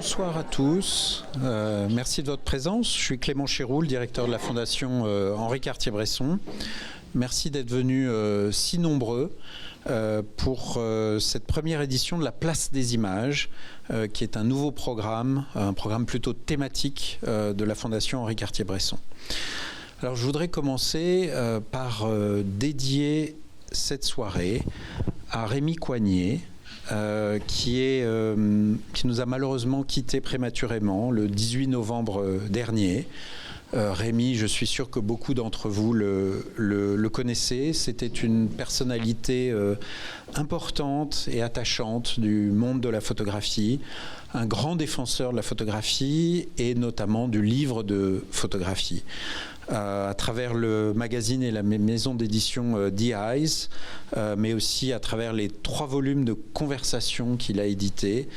Bonsoir à tous, merci de votre présence. Je suis Clément Chéroux, le directeur de la Fondation Henri Cartier-Bresson. Merci d'être venus si nombreux pour cette première édition de la Place des Images, qui est un nouveau programme, un programme plutôt thématique de la Fondation Henri Cartier-Bresson. Alors je voudrais commencer par dédier cette soirée à Rémi Coignet, qui nous a malheureusement quittés prématurément le 18 novembre dernier. Rémi, je suis sûr que beaucoup d'entre vous le connaissez. C'était une personnalité importante et attachante du monde de la photographie, un grand défenseur de la photographie et notamment du livre de photographie. À travers le magazine et la maison d'édition The Eyes, mais aussi à travers les 3 volumes de conversations qu'il a édités.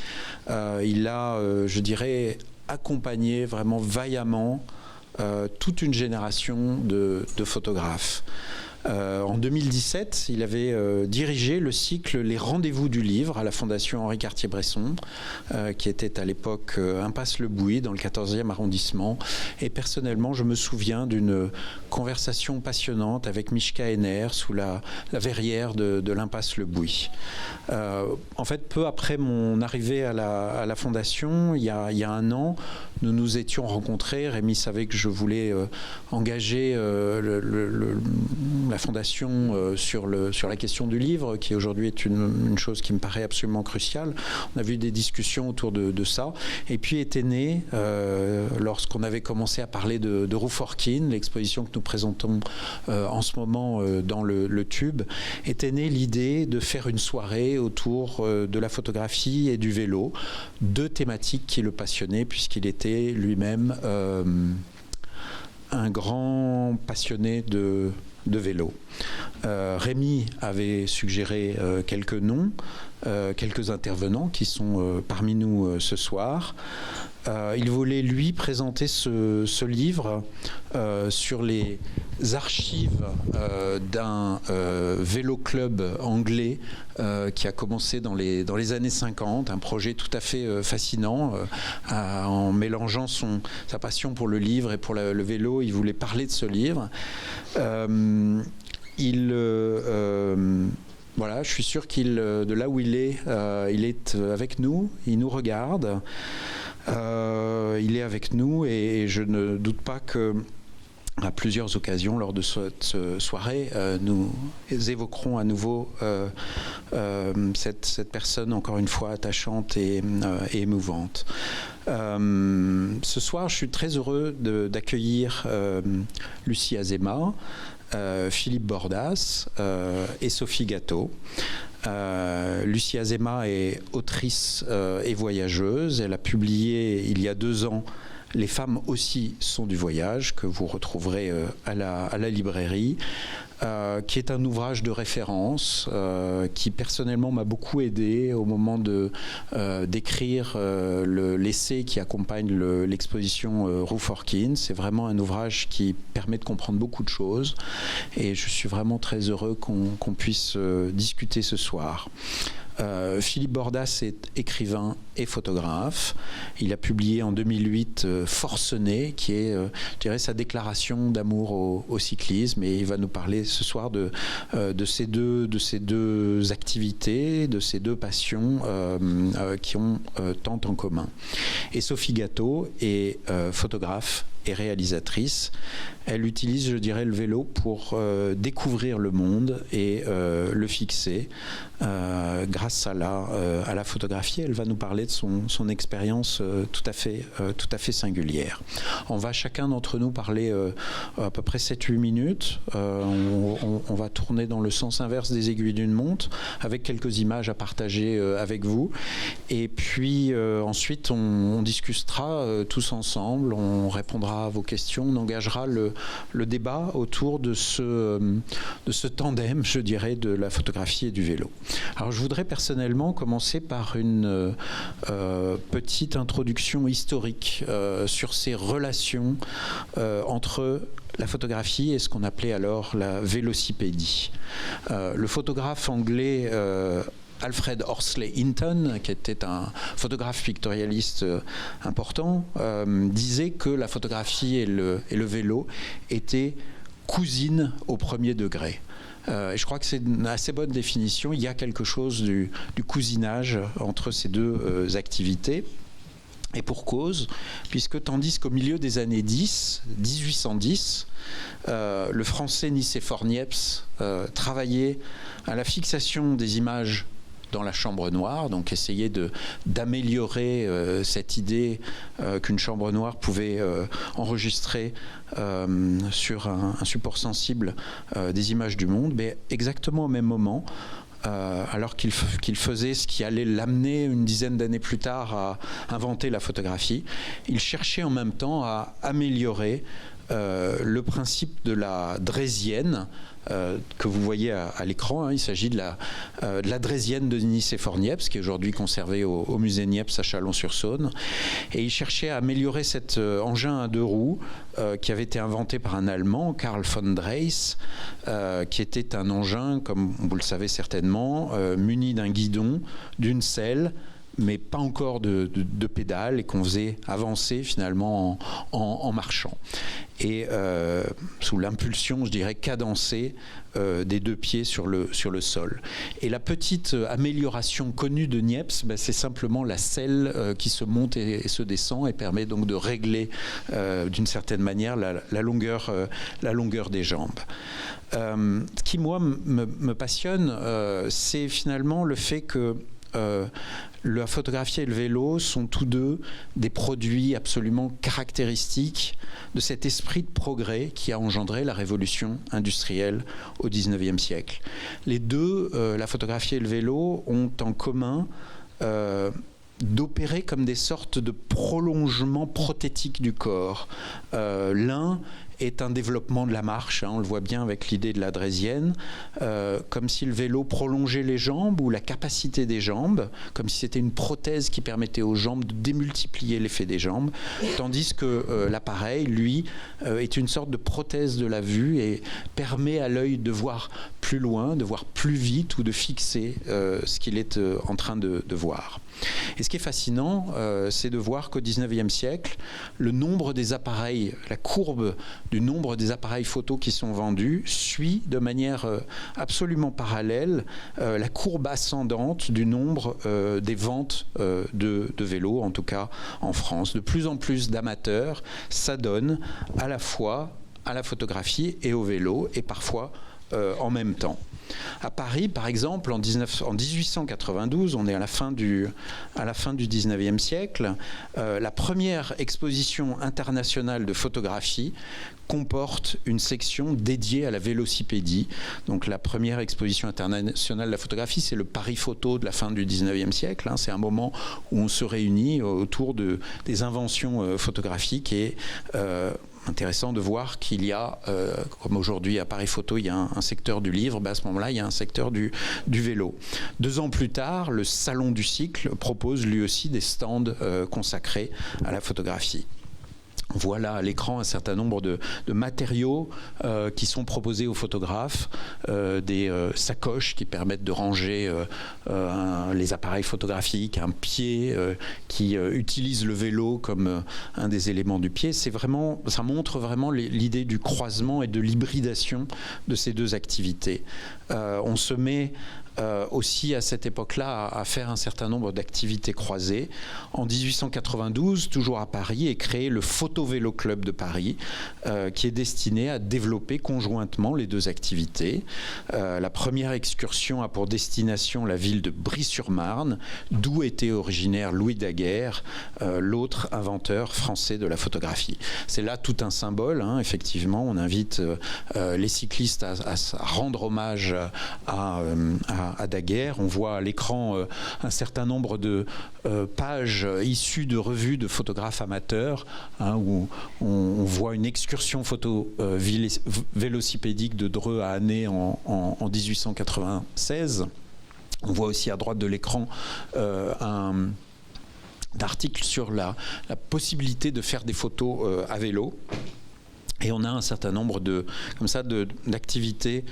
Il a, je dirais, accompagné vraiment vaillamment toute une génération de photographes. En 2017, il avait dirigé le cycle Les Rendez-vous du Livre à la Fondation Henri Cartier-Bresson, qui était à l'époque Impasse Le Bouilly, dans le 14e arrondissement. Et personnellement, je me souviens d'une conversation passionnante avec Michka Henner sous la verrière de l'Impasse Le Bouilly. En fait, peu après mon arrivée à la Fondation, il y a un an, nous nous étions rencontrés. Rémi savait que je voulais engager la Fondation sur la question du livre, qui aujourd'hui est une chose qui me paraît absolument cruciale. On a vu des discussions autour de ça. Et puis était née, lorsqu'on avait commencé à parler de Rouforkine, l'exposition que nous présentons en ce moment dans le Tube, était née l'idée de faire une soirée autour de la photographie et du vélo, 2 thématiques qui le passionnaient, puisqu'il était lui-même un grand passionné de vélo. Rémi avait suggéré quelques noms, quelques intervenants qui sont parmi nous ce soir. Il voulait, lui, présenter ce livre sur les archives d'un vélo club anglais qui a commencé dans les années 50, un projet tout à fait fascinant. En mélangeant sa passion pour le livre et pour le vélo, il voulait parler de ce livre. Voilà, je suis sûr de là où il est avec nous, il nous regarde. Il est avec nous et je ne doute pas que à plusieurs occasions lors de cette soirée, nous évoquerons à nouveau cette personne encore une fois attachante et émouvante. Ce soir, je suis très heureux d'accueillir Lucie Azéma, Philippe Bordas et Sophie Gâteau. Lucie Azéma est autrice et voyageuse. Elle a publié il y a 2 ans Les femmes aussi sont du voyage, que vous retrouverez à la librairie, qui est un ouvrage de référence qui personnellement m'a beaucoup aidé au moment d'écrire l'essai qui accompagne l'exposition Rouforkine. C'est vraiment un ouvrage qui permet de comprendre beaucoup de choses et je suis vraiment très heureux qu'on puisse discuter ce soir. Philippe Bordas est écrivain et photographe. Il a publié en 2008 Forcené, qui est, je dirais, sa déclaration d'amour au cyclisme. Et il va nous parler ce soir de ces deux activités, de ces 2 passions qui ont tant en commun. Et Sophie Gâteau est photographe et réalisatrice. Elle utilise, je dirais, le vélo pour découvrir le monde et le fixer. Grâce à la photographie, elle va nous parler de son expérience tout à fait singulière. On va chacun d'entre nous parler à peu près 7-8 minutes. On va tourner dans le sens inverse des aiguilles d'une montre, avec quelques images à partager avec vous. Et puis ensuite, on discutera tous ensemble, on répondra à vos questions, on engagera le débat autour de ce tandem, je dirais, de la photographie et du vélo. Alors, je voudrais personnellement commencer par une petite introduction historique sur ces relations entre la photographie et ce qu'on appelait alors la vélocipédie. Le photographe anglais Alfred Horsley Hinton, qui était un photographe pictorialiste important, disait que la photographie et le vélo étaient cousines au premier degré. Et je crois que c'est une assez bonne définition. Il y a quelque chose du cousinage entre ces deux activités. Et pour cause, puisque tandis qu'au milieu des années 1810, le français Nicéphore Niepce travaillait à la fixation des images dans la chambre noire, donc essayer d'améliorer cette idée qu'une chambre noire pouvait enregistrer sur un support sensible des images du monde, mais exactement au même moment, alors qu'il faisait ce qui allait l'amener une dizaine d'années plus tard à inventer la photographie, il cherchait en même temps à améliorer le principe de la draisienne que vous voyez à l'écran. Il s'agit de la draisienne de Nicéphore Niepce, qui est aujourd'hui conservée au musée Niepce à Chalon-sur-Saône. Et il cherchait à améliorer cet engin à deux roues qui avait été inventé par un Allemand, Karl von Drais, qui était un engin, comme vous le savez certainement, muni d'un guidon, d'une selle, mais pas encore de pédales, et qu'on faisait avancer finalement en marchant. Et sous l'impulsion, je dirais, cadencée des deux pieds sur le sol. Et la petite amélioration connue de Niepce, c'est simplement la selle qui se monte et se descend et permet donc de régler d'une certaine manière la longueur des jambes. Ce qui, moi, me passionne, c'est finalement le fait que la photographie et le vélo sont tous deux des produits absolument caractéristiques de cet esprit de progrès qui a engendré la révolution industrielle au XIXe siècle. Les deux, la photographie et le vélo, ont en commun d'opérer comme des sortes de prolongements prothétiques du corps. L'un est un développement de la marche, on le voit bien avec l'idée de la draisienne, comme si le vélo prolongeait les jambes ou la capacité des jambes, comme si c'était une prothèse qui permettait aux jambes de démultiplier l'effet des jambes, tandis que l'appareil, lui, est une sorte de prothèse de la vue et permet à l'œil de voir plus loin, de voir plus vite ou de fixer ce qu'il est en train de voir. Et ce qui est fascinant, c'est de voir qu'au XIXe siècle, le nombre des appareils, la courbe du nombre des appareils photo qui sont vendus suit de manière absolument parallèle la courbe ascendante du nombre des ventes de vélos, en tout cas en France. De plus en plus d'amateurs s'adonnent à la fois à la photographie et au vélo, et parfois en même temps. À Paris, par exemple, en 1892, on est à la fin du XIXe siècle, la première exposition internationale de photographie comporte une section dédiée à la vélocipédie. Donc la première exposition internationale de la photographie, c'est le Paris Photo de la fin du XIXe siècle. C'est un moment où on se réunit autour des inventions photographiques et intéressant de voir qu'il y a, comme aujourd'hui à Paris Photo, il y a un secteur du livre, à ce moment-là, il y a un secteur du vélo. 2 ans plus tard, le Salon du Cycle propose lui aussi des stands consacrés à la photographie. Voilà à l'écran un certain nombre de matériaux qui sont proposés aux photographes, des sacoches qui permettent de ranger les appareils photographiques, un pied qui utilise le vélo comme un des éléments du pied. Ça montre vraiment l'idée du croisement et de l'hybridation de ces deux activités. On se met aussi à cette époque-là à faire un certain nombre d'activités croisées. En 1892, toujours à Paris, est créé le Photo-Vélo Club de Paris, qui est destiné à développer conjointement les deux activités. La première excursion a pour destination la ville de Brie-sur-Marne, d'où était originaire Louis Daguerre, l'autre inventeur français de la photographie. C'est là tout un symbole, effectivement. On invite les cyclistes à rendre hommage à Daguerre. On voit à l'écran un certain nombre de pages issues de revues de photographes amateurs, où on voit une excursion photo vélocipédique de Dreux à Annay en 1896. On voit aussi à droite de l'écran d'articles sur la possibilité de faire des photos à vélo. Et on a un certain nombre d'activités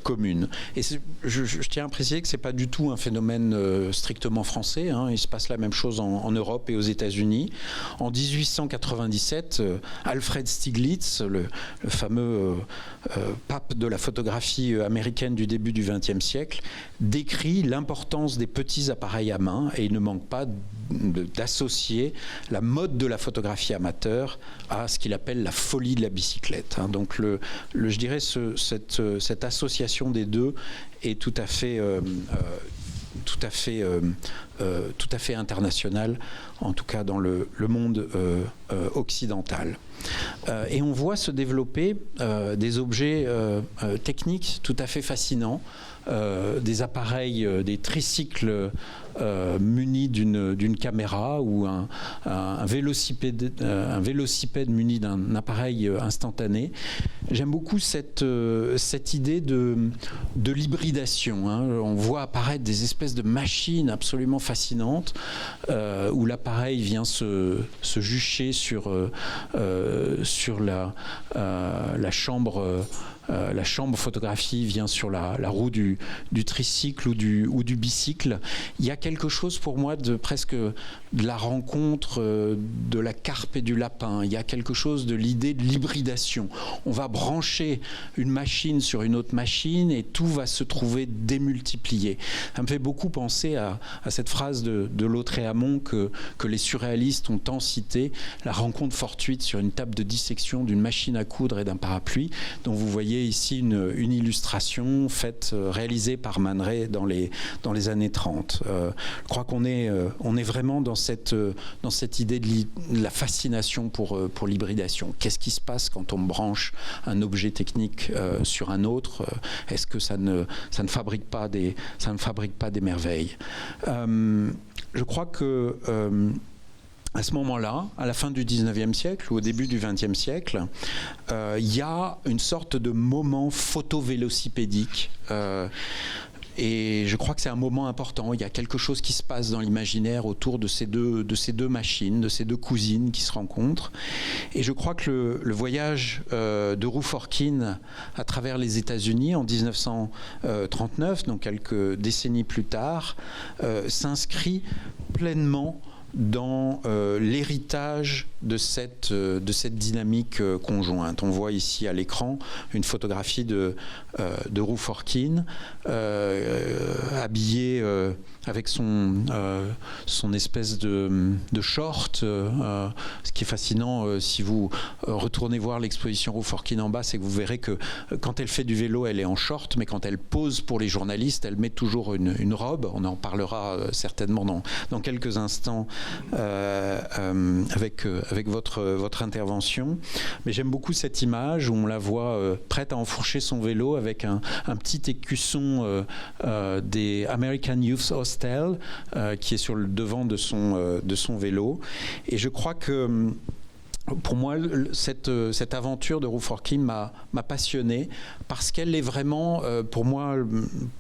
communes. Et je tiens à préciser que ce n'est pas du tout un phénomène strictement français. Hein. Il se passe la même chose en Europe et aux États-Unis. En 1897, Alfred Stieglitz, le fameux pape de la photographie américaine du début du XXe siècle, décrit l'importance des petits appareils à main, et il ne manque pas d'associer la mode de la photographie amateur à ce qu'il appelle la folie de la bicyclette. Hein. Donc je dirais cette association des deux est tout à fait internationale, en tout cas dans le monde occidental. Et on voit se développer des objets techniques tout à fait fascinants, des appareils, des tricycles munis d'une caméra, ou un vélocipède muni d'un appareil instantané. J'aime beaucoup cette idée de l'hybridation. Hein. On voit apparaître des espèces de machines absolument fascinantes où l'appareil vient se jucher sur la chambre. La chambre photographie vient sur la roue du tricycle ou du bicycle. Il y a quelque chose pour moi de presque de la rencontre de la carpe et du lapin. Il y a quelque chose de l'idée de l'hybridation. On va brancher une machine sur une autre machine et tout va se trouver démultiplié. Ça me fait beaucoup penser à cette phrase de Lautréamont que les surréalistes ont tant citée, la rencontre fortuite sur une table de dissection d'une machine à coudre et d'un parapluie, dont vous voyez ici une illustration réalisée par Man Ray dans les années 30. Je crois qu'on est vraiment dans cette idée de la fascination pour l'hybridation. Qu'est-ce qui se passe quand on branche un objet technique sur un autre? Est-ce que ça ne fabrique pas des merveilles? Je crois que à ce moment-là, à la fin du 19e siècle ou au début du 20e siècle, il y a une sorte de moment photovélocipédique. Et je crois que c'est un moment important. Il y a quelque chose qui se passe dans l'imaginaire autour de ces deux machines, de ces deux cousines qui se rencontrent. Et je crois que le voyage de Rouforkine à travers les États-Unis en 1939, donc quelques décennies plus tard, s'inscrit pleinement dans l'héritage de cette dynamique conjointe. On voit ici à l'écran une photographie de Rouforkine habillé avec son espèce de short. Ce qui est fascinant, si vous retournez voir l'exposition Rouforkine en bas, c'est que vous verrez que quand elle fait du vélo, elle est en short, mais quand elle pose pour les journalistes, elle met toujours une robe. On en parlera certainement dans quelques instants avec votre intervention. Mais j'aime beaucoup cette image où on la voit prête à enfourcher son vélo avec un petit écusson des American Youth Hostel qui est sur le devant de son vélo. Et je crois que pour moi, cette aventure de Rouforkine m'a passionné parce qu'elle est vraiment, pour moi,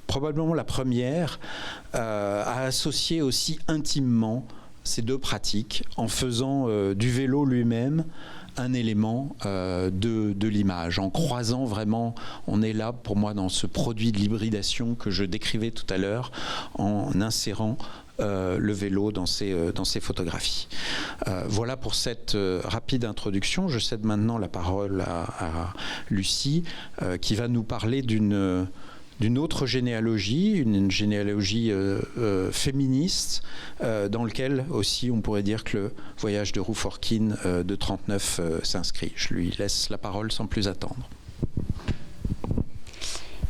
probablement la première à associer aussi intimement ces deux pratiques en faisant du vélo lui-même un élément de l'image, en croisant vraiment, on est là pour moi dans ce produit de l'hybridation que je décrivais tout à l'heure, en insérant le vélo dans ces photographies. Voilà pour cette rapide introduction. Je cède maintenant la parole à Lucie qui va nous parler d'une autre généalogie, une généalogie féministe, dans laquelle aussi on pourrait dire que le voyage de Rouforkine de 39 s'inscrit. Je lui laisse la parole sans plus attendre.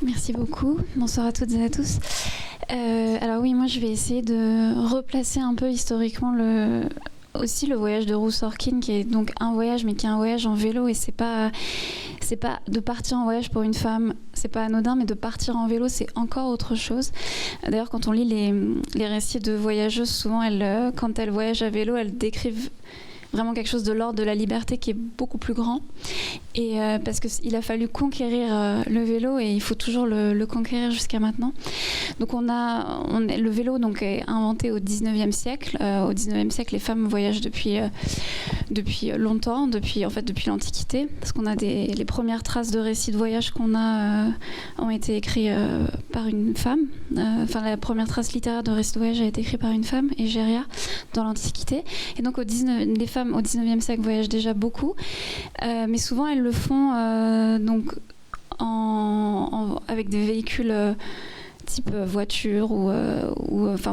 Merci beaucoup. Bonsoir à toutes et à tous. Alors oui, moi je vais essayer de replacer un peu historiquement aussi le voyage de Rouforkine, qui est donc un voyage, mais qui est un voyage en vélo, et c'est pas de partir en voyage pour une femme, c'est pas anodin, mais de partir en vélo, c'est encore autre chose. D'ailleurs, quand on lit les récits de voyageuses, souvent quand elles voyagent à vélo, elles décrivent vraiment quelque chose de l'ordre de la liberté qui est beaucoup plus grand. Et parce qu'il a fallu conquérir le vélo et il faut toujours le conquérir jusqu'à maintenant. Donc le vélo donc, est inventé au 19e siècle. Au 19e siècle, les femmes voyagent depuis longtemps, depuis l'Antiquité, parce qu'on a les premières traces de récits de voyage qu'on a ont été écrits par une femme. La première trace littéraire de récits de voyage a été écrite par une femme, Égéria, dans l'Antiquité. Et donc les femmes au 19e siècle voyagent déjà beaucoup, mais souvent elles le font avec des véhicules type voiture ou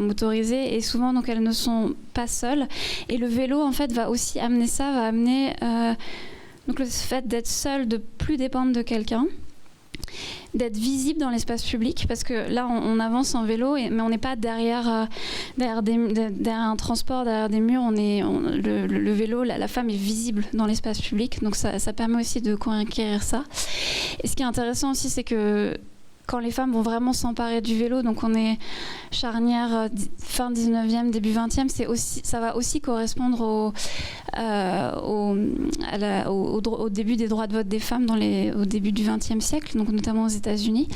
motorisés, et souvent donc elles ne sont pas seules. Et le vélo en fait va amener donc le fait d'être seule, de plus dépendre de quelqu'un, d'être visible dans l'espace public, parce que là on avance en vélo mais on n'est pas derrière un transport, derrière des murs. Le vélo, la femme est visible dans l'espace public, donc ça permet aussi de conquérir ça. Et ce qui est intéressant aussi, c'est que quand les femmes vont vraiment s'emparer du vélo, donc on est charnière fin 19e, début 20e, ça va aussi correspondre au début des droits de vote des femmes au début du 20e siècle, donc notamment aux États-Unis.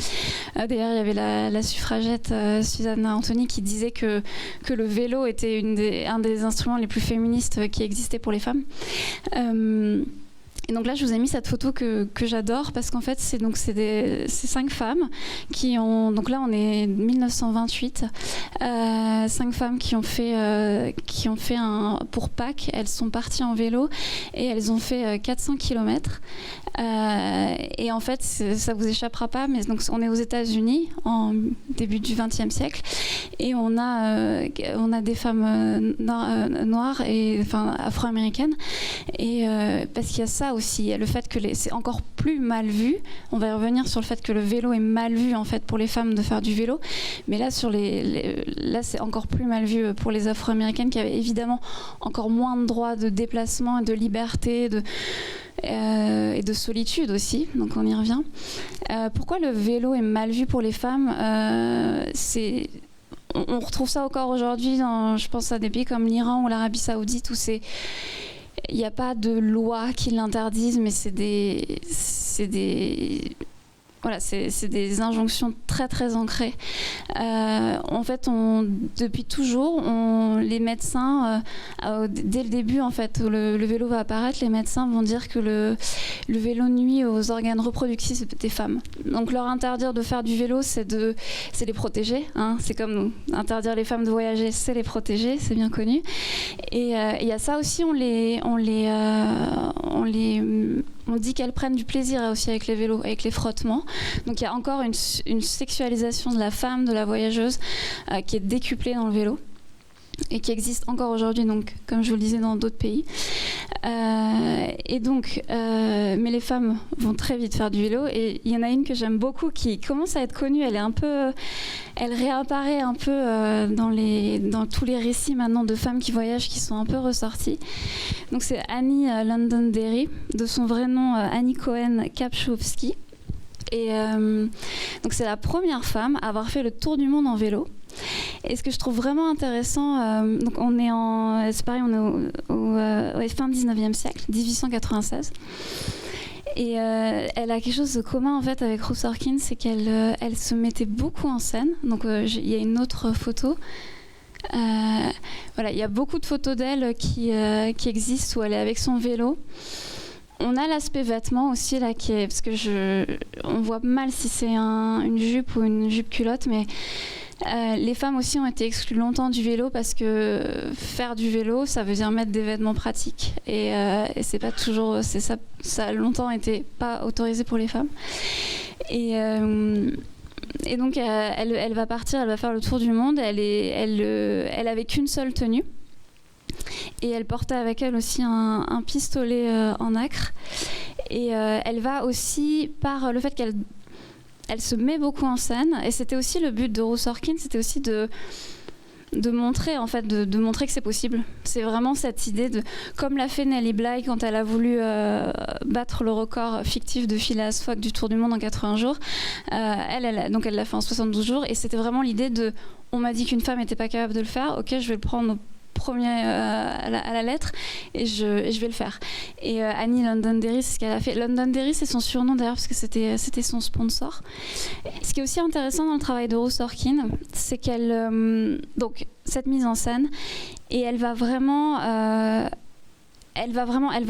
D'ailleurs, il y avait la suffragette Susanna Anthony qui disait que le vélo était un des instruments les plus féministes qui existaient pour les femmes. Et donc là, je vous ai mis cette photo que j'adore, parce qu'en fait, c'est 5 femmes qui ont... Donc là, on est 1928. 5 femmes qui ont fait pour Pâques. Elles sont parties en vélo et elles ont fait 400 km. Et en fait, ça vous échappera pas, mais donc on est aux États-Unis en début du XXe siècle, et on a des femmes noires et afro-américaines, et parce qu'il y a ça aussi, il y a le fait que c'est encore plus mal vu. On va y revenir sur le fait que le vélo est mal vu en fait pour les femmes de faire du vélo, mais là là c'est encore plus mal vu pour les afro-américaines qui avaient évidemment encore moins de droits de déplacement et de liberté, et de solitude aussi, donc on y revient. Pourquoi le vélo est mal vu pour les femmes? On retrouve ça encore aujourd'hui, je pense à des pays comme l'Iran ou l'Arabie Saoudite, où il n'y a pas de loi qui l'interdise, mais c'est des des injonctions très très ancrées. En fait, depuis toujours, les médecins, dès le début en fait, où le vélo va apparaître, les médecins vont dire que le vélo nuit aux organes reproductifs des femmes. Donc leur interdire de faire du vélo, c'est les protéger. Hein. C'est comme nous. Interdire les femmes de voyager, c'est les protéger, c'est bien connu. Et il y a ça aussi, on dit qu'elles prennent du plaisir aussi avec les vélos, avec les frottements. Donc il y a encore une sexualisation de la femme, de la voyageuse, qui est décuplée dans le vélo et qui existe encore aujourd'hui, donc comme je vous le disais, dans d'autres pays. Et donc, mais les femmes vont très vite faire du vélo, et il y en a une que j'aime beaucoup qui commence à être connue. Elle réapparaît un peu dans tous les récits maintenant de femmes qui voyagent, qui sont un peu ressortis. Donc c'est Annie Londonderry, de son vrai nom Annie Cohen Kapchowski. Et donc c'est la première femme à avoir fait le tour du monde en vélo. Et ce que je trouve vraiment intéressant, donc on est au fin 19e siècle, 1896. Et elle a quelque chose de commun en fait avec Ruth Orkin, c'est qu'elle se mettait beaucoup en scène. Donc il y a une autre photo. Il y a beaucoup de photos d'elle qui existent où elle est avec son vélo. On a l'aspect vêtements aussi là parce que on voit mal si c'est une jupe ou une jupe culotte, mais les femmes aussi ont été exclues longtemps du vélo, parce que faire du vélo, ça veut dire mettre des vêtements pratiques, et c'est pas toujours, ça a longtemps été pas autorisé pour les femmes. Et donc elle va partir, elle va faire le tour du monde. Elle avait qu'une seule tenue. Et elle portait avec elle aussi un pistolet en acre. Et elle va aussi, par le fait qu'elle se met beaucoup en scène, et c'était aussi le but de Ruth Orkin, c'était aussi de montrer en fait, de montrer que c'est possible. C'est vraiment cette idée comme l'a fait Nellie Bly quand elle a voulu battre le record fictif de Phileas Fogg du Tour du Monde en 80 jours. Donc elle l'a fait en 72 jours, et c'était vraiment l'idée on m'a dit qu'une femme n'était pas capable de le faire, ok, je vais le prendre premier à la lettre et je vais le faire. Et Annie Londonderry, c'est ce qu'elle a fait. Londonderry, c'est son surnom d'ailleurs parce que c'était son sponsor. Ce qui est aussi intéressant dans le travail de Ruth Sorkin, c'est qu'elle donc cette mise en scène et elle va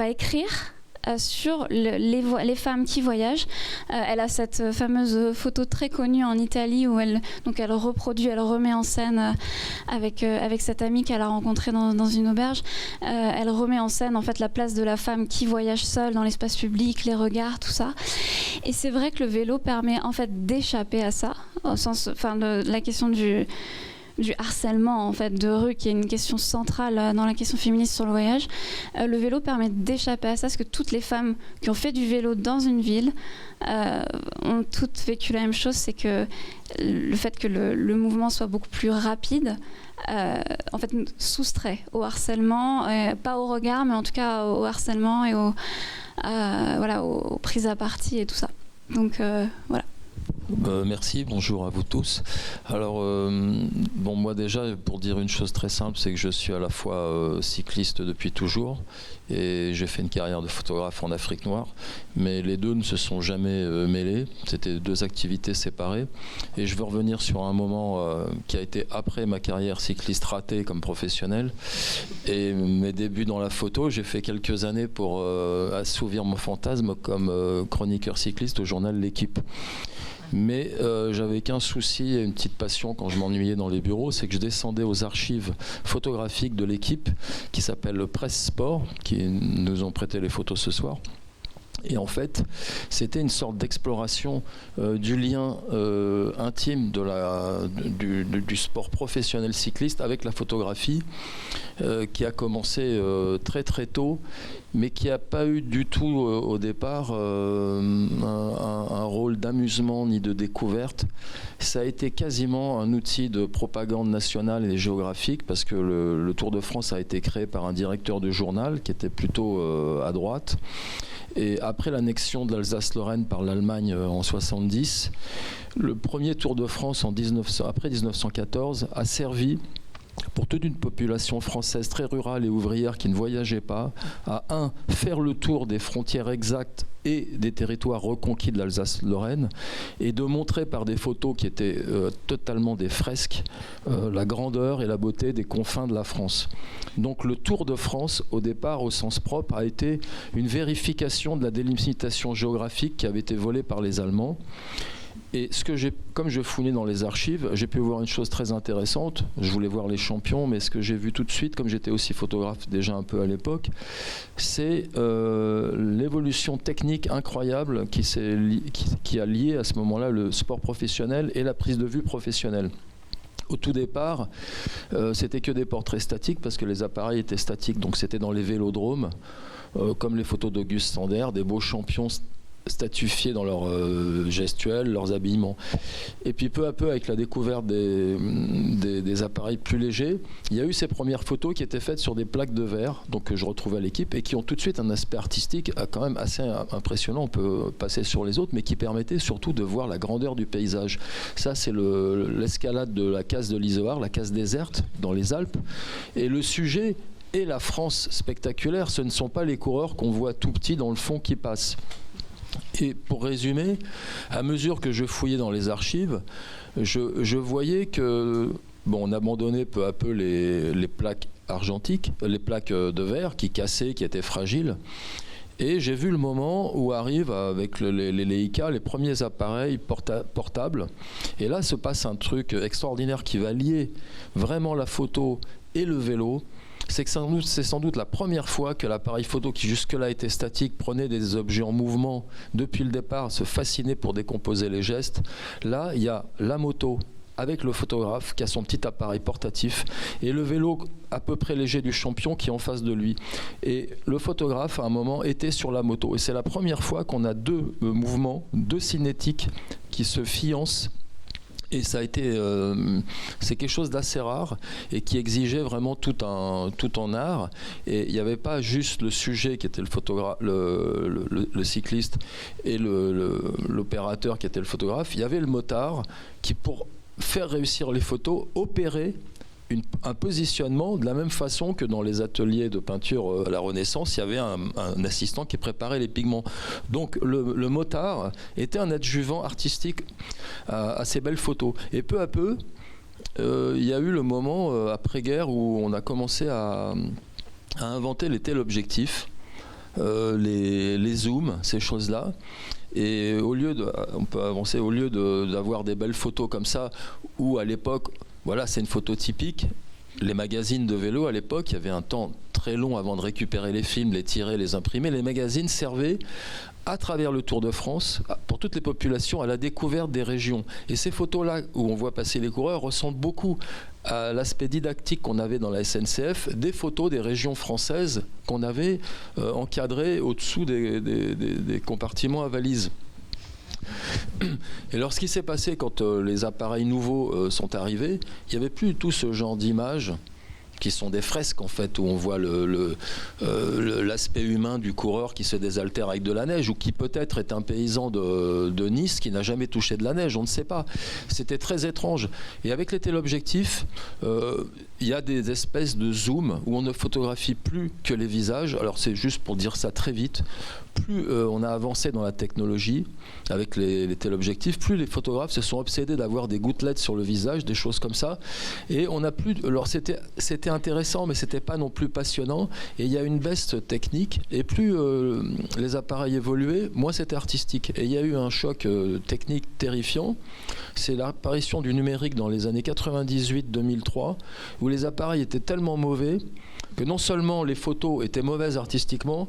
écrire sur les femmes qui voyagent. Elle a cette fameuse photo très connue en Italie où elle reproduit, elle remet en scène avec cette amie qu'elle a rencontrée dans une auberge. Elle remet en scène en fait la place de la femme qui voyage seule dans l'espace public, les regards, tout ça. Et c'est vrai que le vélo permet en fait d'échapper à ça, au sens, la question du harcèlement en fait de rue qui est une question centrale dans la question féministe sur le voyage. Le vélo permet d'échapper à ça parce que toutes les femmes qui ont fait du vélo dans une ville ont toutes vécu la même chose, c'est que le fait que le mouvement soit beaucoup plus rapide en fait soustrait au harcèlement, pas au regard mais en tout cas au harcèlement et aux prises à partie et tout ça. Donc voilà. Merci, bonjour à vous tous. Alors, moi déjà, pour dire une chose très simple, c'est que je suis à la fois cycliste depuis toujours et j'ai fait une carrière de photographe en Afrique noire, mais les deux ne se sont jamais mêlés, c'était deux activités séparées. Et je veux revenir sur un moment qui a été après ma carrière cycliste ratée comme professionnel et mes débuts dans la photo. J'ai fait quelques années pour assouvir mon fantasme comme chroniqueur cycliste au journal L'Équipe. Mais j'avais qu'un souci et une petite passion quand je m'ennuyais dans les bureaux, c'est que je descendais aux archives photographiques de L'Équipe qui s'appelle Presse Sport, qui nous ont prêté les photos ce soir. Et en fait, c'était une sorte d'exploration du lien intime du sport professionnel cycliste avec la photographie, qui a commencé très très tôt, mais qui n'a pas eu du tout au départ un rôle d'amusement ni de découverte. Ça a été quasiment un outil de propagande nationale et géographique, parce que le Tour de France a été créé par un directeur de journal qui était plutôt à droite. Et après l'annexion de l'Alsace-Lorraine par l'Allemagne en 70, le premier Tour de France après 1914 a servi pour toute une population française très rurale et ouvrière qui ne voyageait pas, à faire le tour des frontières exactes et des territoires reconquis de l'Alsace-Lorraine, et de montrer par des photos qui étaient totalement des fresques la grandeur et la beauté des confins de la France. Donc le Tour de France, au départ, au sens propre, a été une vérification de la délimitation géographique qui avait été volée par les Allemands. Et comme je fouillais dans les archives, j'ai pu voir une chose très intéressante. Je voulais voir les champions, mais ce que j'ai vu tout de suite, comme j'étais aussi photographe déjà un peu à l'époque, c'est l'évolution technique incroyable qui a lié à ce moment-là le sport professionnel et la prise de vue professionnelle. Au tout départ, c'était que des portraits statiques parce que les appareils étaient statiques, donc c'était dans les vélodromes, comme les photos d'Auguste Sander, des beaux champions statifiés dans leur gestuelle, leurs habillements. Et puis peu à peu, avec la découverte des appareils plus légers, il y a eu ces premières photos qui étaient faites sur des plaques de verre, donc que je retrouvais à L'Équipe, et qui ont tout de suite un aspect artistique quand même assez impressionnant. On peut passer sur les autres, mais qui permettait surtout de voir la grandeur du paysage. Ça, c'est l'escalade de la case de l'Izoard, la case déserte dans les Alpes. Et le sujet et la France spectaculaire, ce ne sont pas les coureurs qu'on voit tout petits dans le fond qui passent. Et pour résumer, à mesure que je fouillais dans les archives, je voyais que on abandonnait peu à peu les plaques argentiques, les plaques de verre qui cassaient, qui étaient fragiles. Et j'ai vu le moment où arrivent avec les Leica, les premiers appareils portables. Et là se passe un truc extraordinaire qui va lier vraiment la photo et le vélo. C'est sans doute la première fois que l'appareil photo, qui jusque-là était statique, prenait des objets en mouvement depuis le départ, se fascinait pour décomposer les gestes. Là, il y a la moto avec le photographe qui a son petit appareil portatif et le vélo à peu près léger du champion qui est en face de lui. Et le photographe, à un moment, était sur la moto. Et c'est la première fois qu'on a deux mouvements, deux cinétiques qui se fiancent. Et ça a été, c'est quelque chose d'assez rare et qui exigeait vraiment tout en art. Et il n'y avait pas juste le sujet qui était le photographe, le cycliste, et l'opérateur qui était le photographe. Il y avait le motard qui, pour faire réussir les photos, opérait un positionnement de la même façon que dans les ateliers de peinture à la Renaissance, il y avait un assistant qui préparait les pigments. Donc le motard était un adjuvant artistique à ces belles photos. Et peu à peu, il y a eu le moment après-guerre où on a commencé à inventer les téléobjectifs, les zooms, ces choses-là. Et on peut avancer, au lieu d'avoir des belles photos comme ça, où à l'époque, voilà, c'est une photo typique. Les magazines de vélo, à l'époque, il y avait un temps très long avant de récupérer les films, les tirer, les imprimer. Les magazines servaient à travers le Tour de France, pour toutes les populations, à la découverte des régions. Et ces photos-là, où on voit passer les coureurs, ressemblent beaucoup à l'aspect didactique qu'on avait dans la SNCF, des photos des régions françaises qu'on avait encadrées au-dessous des compartiments à valises. Et alors, ce qui s'est passé quand les appareils nouveaux sont arrivés, il n'y avait plus du tout ce genre d'images qui sont des fresques en fait, où on voit l'aspect humain du coureur qui se désaltère avec de la neige, ou qui peut-être est un paysan de Nice qui n'a jamais touché de la neige, on ne sait pas. C'était très étrange. Et avec les téléobjectifs, il y a des espèces de zoom où on ne photographie plus que les visages. Alors c'est juste pour dire ça très vite. Plus on a avancé dans la technologie avec les téléobjectifs, plus les photographes se sont obsédés d'avoir des gouttelettes sur le visage, des choses comme ça. Et on n'a plus. Alors c'était intéressant, mais c'était pas non plus passionnant. Et il y a une baisse technique. Et plus les appareils évoluaient, moins c'était artistique. Et il y a eu un choc technique terrifiant. C'est l'apparition du numérique dans les années 98-2003, où les appareils étaient tellement mauvais que non seulement les photos étaient mauvaises artistiquement,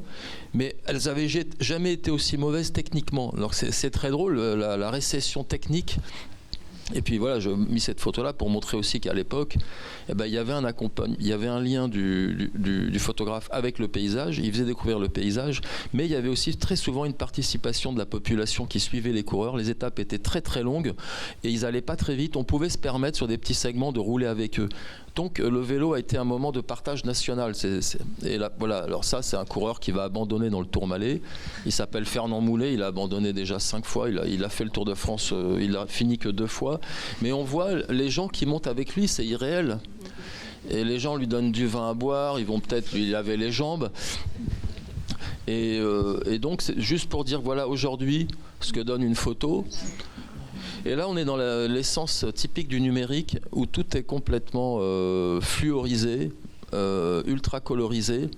mais elles n'avaient jamais été aussi mauvaises techniquement. Alors c'est très drôle, la récession technique. Et puis voilà, j'ai mis cette photo-là pour montrer aussi qu'à l'époque, il y avait un lien du photographe avec le paysage, il faisait découvrir le paysage, mais il y avait aussi très souvent une participation de la population qui suivait les coureurs. Les étapes étaient très très longues et ils n'allaient pas très vite. On pouvait se permettre sur des petits segments de rouler avec eux. Donc le vélo a été un moment de partage national. Et là, voilà. Alors ça, c'est un coureur qui va abandonner dans le Tourmalet. Il s'appelle Fernand Moulet. Il a abandonné déjà 5 fois. Il a fait le Tour de France. Il a fini que 2 fois. Mais on voit les gens qui montent avec lui, c'est irréel. Et les gens lui donnent du vin à boire. Ils vont peut-être lui laver les jambes. Et donc, c'est juste pour dire, voilà, aujourd'hui, ce que donne une photo. Et là, on est dans l'essence typique du numérique, où tout est complètement fluorisé, ultra colorisé.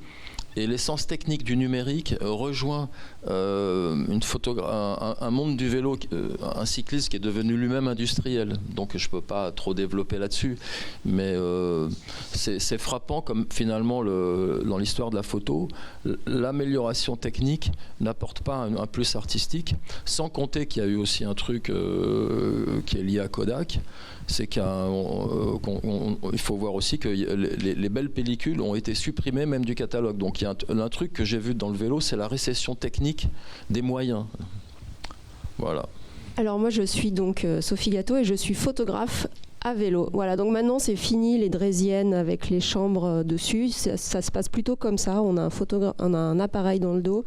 Et l'essence technique du numérique rejoint un monde du vélo, un cycliste qui est devenu lui-même industriel. Donc je ne peux pas trop développer là-dessus. Mais c'est frappant comme finalement, dans l'histoire de la photo, l'amélioration technique n'apporte pas un plus artistique. Sans compter qu'il y a eu aussi un truc qui est lié à Kodak. C'est qu'il faut voir aussi que les belles pellicules ont été supprimées même du catalogue. Donc il y a un truc que j'ai vu dans le vélo, c'est la récession technique des moyens. Voilà. Alors moi je suis donc Sophie Gâteau et je suis photographe à vélo. Voilà, donc maintenant c'est fini les draisiennes avec les chambres dessus. Ça se passe plutôt comme ça. On a un appareil dans le dos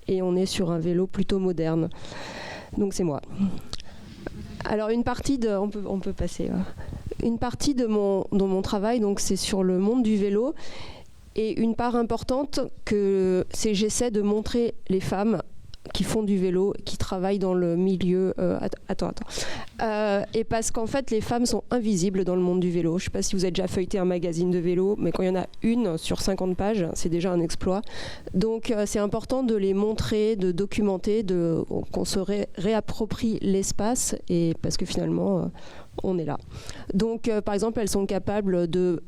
et on est sur un vélo plutôt moderne. Donc c'est moi. Alors une partie on peut passer. Une partie de mon travail, donc c'est sur le monde du vélo, et une part importante c'est j'essaie de montrer les femmes qui font du vélo, qui travaillent dans le milieu. Et parce qu'en fait, les femmes sont invisibles dans le monde du vélo. Je ne sais pas si vous avez déjà feuilleté un magazine de vélo, mais quand il y en a une sur 50 pages, c'est déjà un exploit. Donc, c'est important de les montrer, de documenter, qu'on se réapproprie l'espace, et parce que finalement, on est là. Donc, par exemple, elles sont capables de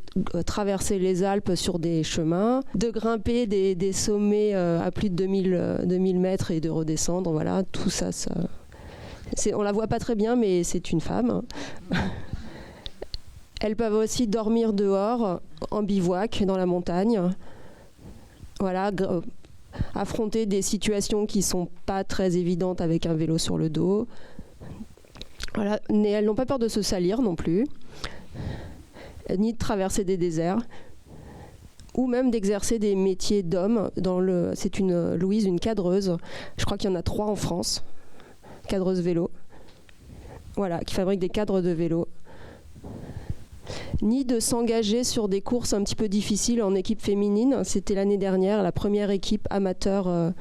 traverser les Alpes sur des chemins, de grimper des sommets à plus de 2000 mètres et de redescendre. Voilà, tout ça, on la voit pas très bien, mais c'est une femme. Elles peuvent aussi dormir dehors, en bivouac, dans la montagne. Voilà, affronter des situations qui sont pas très évidentes avec un vélo sur le dos. Voilà, mais elles n'ont pas peur de se salir non plus, ni de traverser des déserts, ou même d'exercer des métiers d'hommes. C'est Louise, une cadreuse. Je crois qu'il y en a 3 en France, cadreuse vélo. Voilà, qui fabrique des cadres de vélo. ni de s'engager sur des courses un petit peu difficiles en équipe féminine. C'était l'année dernière, la première équipe amateur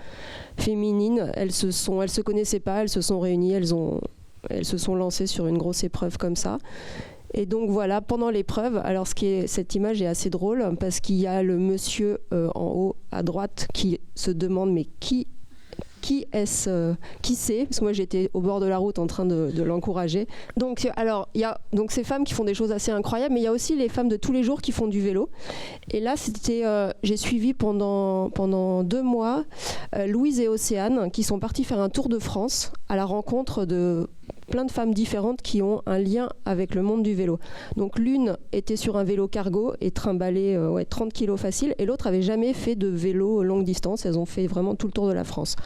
féminine. Elles se connaissaient pas, elles se sont réunies, elles se sont lancées sur une grosse épreuve comme ça. Et donc voilà, pendant l'épreuve, alors cette image est assez drôle parce qu'il y a le monsieur en haut à droite qui se demande mais qui est-ce, qui c'est? Parce que moi j'étais au bord de la route en train de l'encourager. Donc alors il y a donc ces femmes qui font des choses assez incroyables, mais il y a aussi les femmes de tous les jours qui font du vélo. Et là j'ai suivi pendant 2 mois Louise et Océane qui sont parties faire un tour de France à la rencontre de plein de femmes différentes qui ont un lien avec le monde du vélo. Donc l'une était sur un vélo cargo et trimballait 30 kilos facile, et l'autre avait jamais fait de vélo longue distance. Elles ont fait vraiment tout le tour de la France.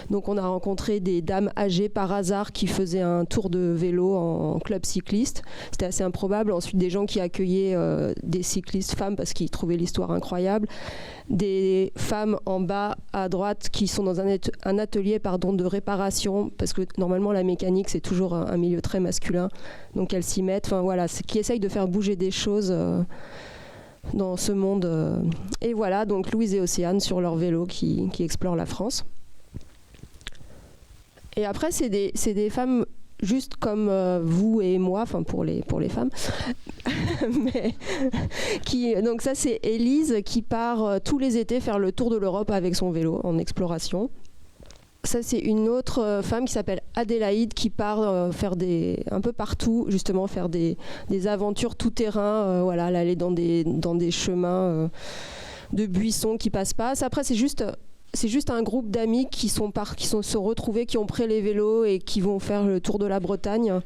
Donc on a rencontré des dames âgées par hasard qui faisaient un tour de vélo en club cycliste. C'était assez improbable. Ensuite des gens qui accueillaient des cyclistes femmes parce qu'ils trouvaient l'histoire incroyable. Des femmes en bas à droite qui sont dans un atelier de réparation, parce que normalement la mécanique c'est toujours un milieu très masculin, donc elles s'y mettent, enfin voilà, qui essayent de faire bouger des choses dans ce monde. Et voilà, donc Louise et Océane sur leur vélo qui explorent la France. Et après c'est des femmes juste comme vous et moi, enfin pour les femmes. Mais donc ça c'est Élise qui part tous les étés faire le tour de l'Europe avec son vélo en exploration. Ça c'est une autre femme qui s'appelle Adélaïde qui part faire un peu partout, justement faire des aventures tout terrain, voilà, aller dans des chemins de buissons qui passent pas. Après c'est juste un groupe d'amis qui se sont retrouvés, qui ont pris les vélos et qui vont faire le tour de la Bretagne.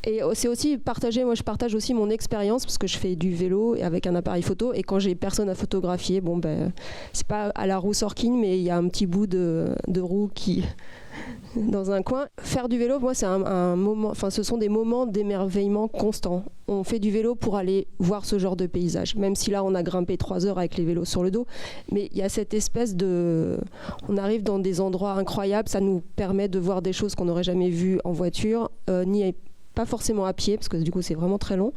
Et c'est aussi moi je partage aussi mon expérience parce que je fais du vélo avec un appareil photo, et quand j'ai personne à photographier, c'est pas à la roue Sorkin, mais il y a un petit bout de roue qui dans un coin. Faire du vélo, moi c'est un moment, ce sont des moments d'émerveillement constant. On fait du vélo pour aller voir ce genre de paysage, même si là on a grimpé 3 heures avec les vélos sur le dos, mais il y a cette espèce on arrive dans des endroits incroyables, ça nous permet de voir des choses qu'on n'aurait jamais vues en voiture, pas forcément à pied, parce que du coup c'est vraiment très long,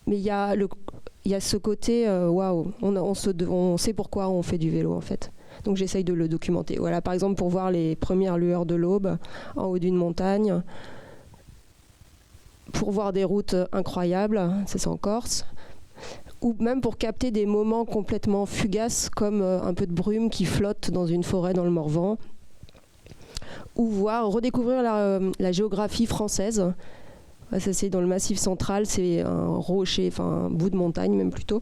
mais il y a ce côté waouh, on sait pourquoi on fait du vélo en fait. Donc j'essaye de le documenter. Voilà, par exemple pour voir les premières lueurs de l'aube en haut d'une montagne, pour voir des routes incroyables, ça c'est en Corse, ou même pour capter des moments complètement fugaces comme un peu de brume qui flotte dans une forêt dans le Morvan, ou redécouvrir la géographie française. Ça c'est dans le Massif central, c'est un rocher, un bout de montagne même plutôt,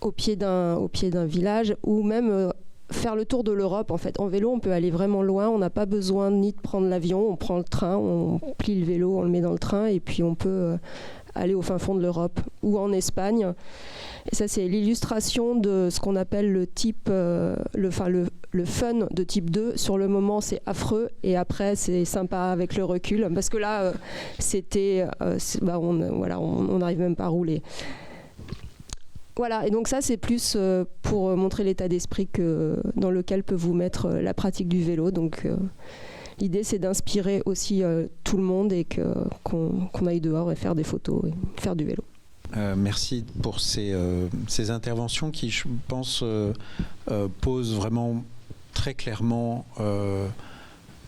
au pied d'un village, ou même faire le tour de l'Europe. En fait, en vélo, on peut aller vraiment loin. On n'a pas besoin ni de prendre l'avion. On prend le train, on plie le vélo, on le met dans le train, et puis on peut aller au fin fond de l'Europe ou en Espagne. Et ça, c'est l'illustration de ce qu'on appelle le type, le fun de type 2. Sur le moment, c'est affreux, et après, c'est sympa avec le recul, parce que là, on n'arrive même pas à rouler. Voilà, et donc ça c'est plus pour montrer l'état d'esprit dans lequel peut vous mettre la pratique du vélo. Donc l'idée c'est d'inspirer aussi tout le monde, et qu'on aille dehors et faire des photos et faire du vélo. Merci pour ces interventions qui, je pense, posent vraiment très clairement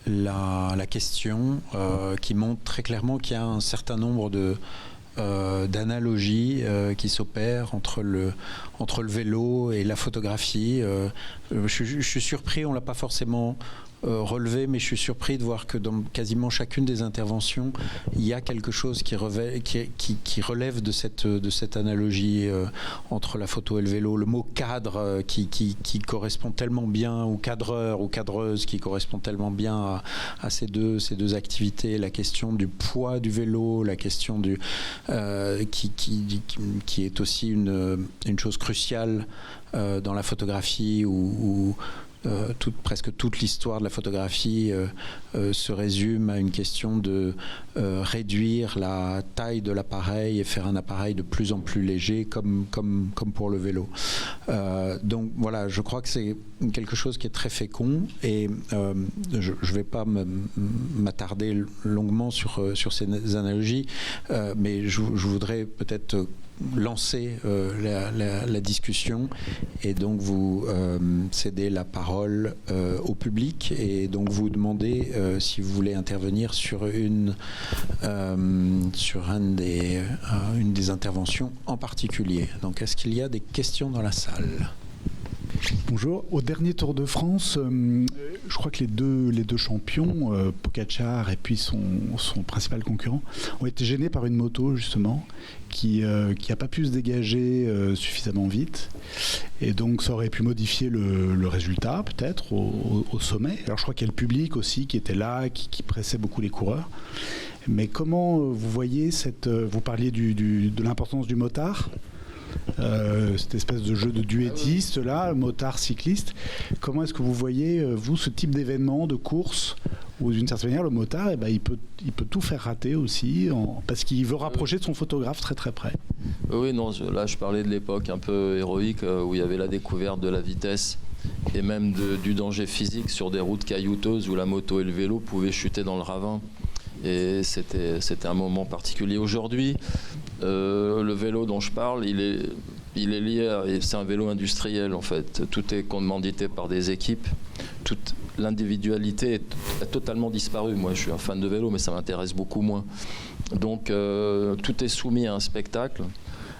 la question, qui montre très clairement qu'il y a un certain nombre d'analogies qui s'opèrent entre le vélo et la photographie. Je suis surpris, on ne l'a pas forcément relevé, mais je suis surpris de voir que dans quasiment chacune des interventions, il y a quelque chose qui relève de cette analogie entre la photo et le vélo. Le mot cadre qui correspond tellement bien, ou cadreur ou cadreuse qui correspond tellement bien à ces deux activités. La question du poids du vélo, la question qui est aussi une chose cruciale dans la photographie, où presque toute l'histoire de la photographie se résume à une question de réduire la taille de l'appareil et faire un appareil de plus en plus léger, comme pour le vélo. Donc voilà, je crois que c'est quelque chose qui est très fécond, et je ne vais pas m'attarder longuement sur ces analogies, mais je voudrais peut-être lancer la discussion et donc vous céder la parole au public, et donc vous demander si vous voulez intervenir sur une des interventions en particulier. Donc est-ce qu'il y a des questions dans la salle ? Bonjour. Au dernier Tour de France, je crois que les deux champions, Pogačar et puis son principal concurrent, ont été gênés par une moto justement qui n'a pas pu se dégager suffisamment vite, et donc ça aurait pu modifier le résultat peut-être au sommet. Alors je crois qu'il y a le public aussi qui était là, qui pressait beaucoup les coureurs. Mais comment vous voyez vous parliez de l'importance du motard, cette espèce de jeu de duettiste là, motard cycliste. Comment est-ce que vous voyez vous ce type d'événement, de course, où d'une certaine manière le motard, il peut tout faire rater aussi, parce qu'il veut rapprocher de son photographe très très près. Oui, non, là je parlais de l'époque un peu héroïque où il y avait la découverte de la vitesse et même du danger physique sur des routes caillouteuses où la moto et le vélo pouvaient chuter dans le ravin. Et c'était un moment particulier. Aujourd'hui, le vélo dont je parle, il est lié c'est un vélo industriel en fait. Tout est commandité par des équipes. Toute l'individualité a totalement disparu. Moi, je suis un fan de vélo, mais ça m'intéresse beaucoup moins. Donc, tout est soumis à un spectacle